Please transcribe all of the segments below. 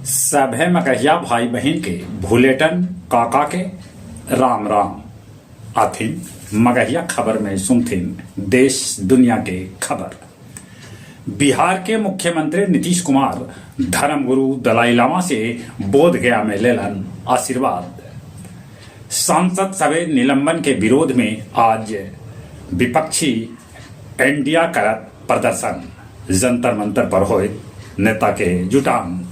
सभे मगहिया भाई बहन के भूलेटन काका के राम राम आथिन मगहिया खबर में सुनथिन देश दुनिया के खबर। बिहार के मुख्यमंत्री नीतीश कुमार धर्मगुरु दलाई लामा से बोध गया में लेलन आशीर्वाद। सांसद सभा निलंबन के विरोध में आज विपक्षी इंडिया करत प्रदर्शन, जंतर मंतर पर होए नेता के जुटान।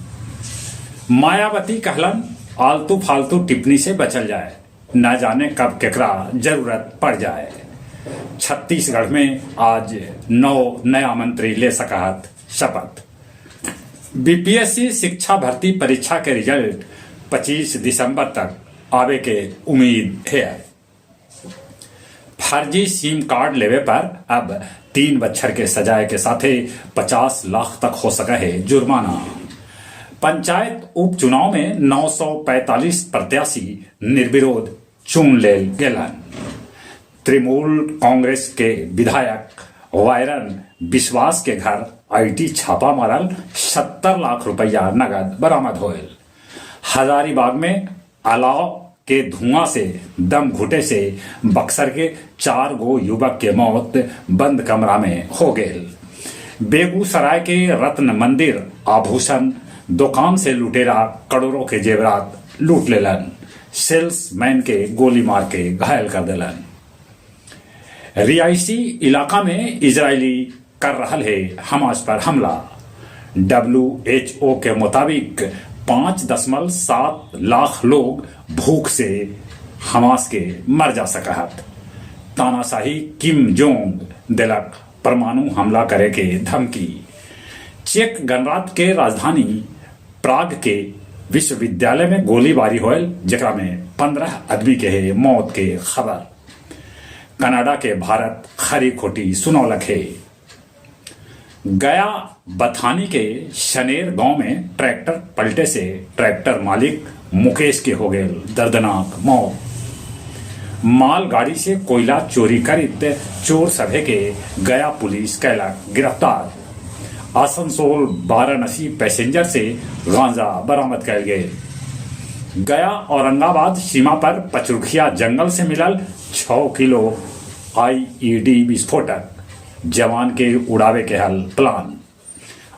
मायावती कहलन आलतू फालतू टिप्पणी से बचल जाए, न जाने कब केकरा जरूरत पड़ जाए। छत्तीसगढ़ में आज 9 नया मंत्री ले सकत शपथ। बीपीएससी शिक्षा भर्ती परीक्षा के रिजल्ट 25 दिसंबर तक आवे के उम्मीद है। फर्जी सिम कार्ड लेवे पर अब 3 बच्चर के सजाए के साथे 50 लाख तक हो सका है जुर्माना। पंचायत उपचुनाव में 945 प्रत्याशी निर्विरोध चुन ले गेलन। तृणमूल कांग्रेस के विधायक वायरन विश्वास के घर आईटी छापा मारल 70 लाख रुपया नगद बरामद होल। हजारीबाग में अलाव के धुआं से दम घुटे से बक्सर के 4 गो युवक के मौत बंद कमरा में हो गए। बेगूसराय के रत्न मंदिर आभूषण दुकान से लुटेरा करोड़ों के जेवरात लूट लेलन। सेल्समैन के गोली मार के घायल कर देलन। रियायती इलाका में इजरायली कर रहा है हमास पर हमला। WHO के मुताबिक 5.7 लाख लोग भूख से हमास के मर जा सकत। तानाशाही किम जोंग दिलक परमाणु हमला करे के धमकी। चेक गणराज्य के राजधानी प्राग के विश्वविद्यालय में गोलीबारी होल, जकरा में 15 आदमी के मौत के खबर। कनाडा के भारत खरी खोटी सुनौलक है। गया बथानी के शनेर गांव में ट्रैक्टर पलटे से ट्रैक्टर मालिक मुकेश के हो गए दर्दनाक मौत। मालगाड़ी से कोयला चोरी करित चोर सभे के गया पुलिस कैलक गिरफ्तार। आसनसोल वाराणसी पैसेंजर से गांजा बरामद कर गए। गया औरंगाबाद सीमा पर पचरुखिया जंगल से मिलल 6 किलो IED विस्फोटक, जवान के उड़ावे के हल प्लान।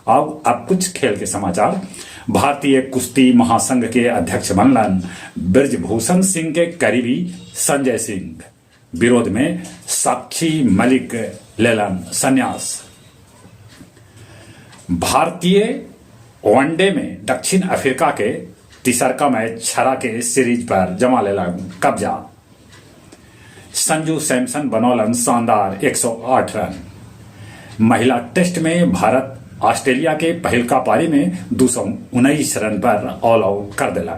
अब कुछ खेल के समाचार। भारतीय कुश्ती महासंघ के अध्यक्ष बनलन ब्रजभूषण सिंह के करीबी संजय सिंह। विरोध में साक्षी मलिक लेलन संन्यास। भारतीय वनडे में दक्षिण अफ्रीका के तीसरका मैच छरा के सीरीज पर जमा लेलन कब्जा। संजू सैमसन बनौलन शानदार 108 रन। महिला टेस्ट में भारत ऑस्ट्रेलिया के पहलका पारी में 219 रन पर ऑल आउट कर दिला।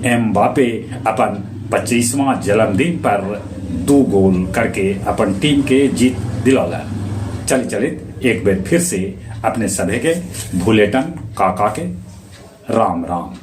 एमबापे अपन 25वां जन्मदिन पर 2 गोल करके अपन टीम के जीत दिलौला। चलित एक बार फिर से अपने सभे के भूलेटन काका के राम राम।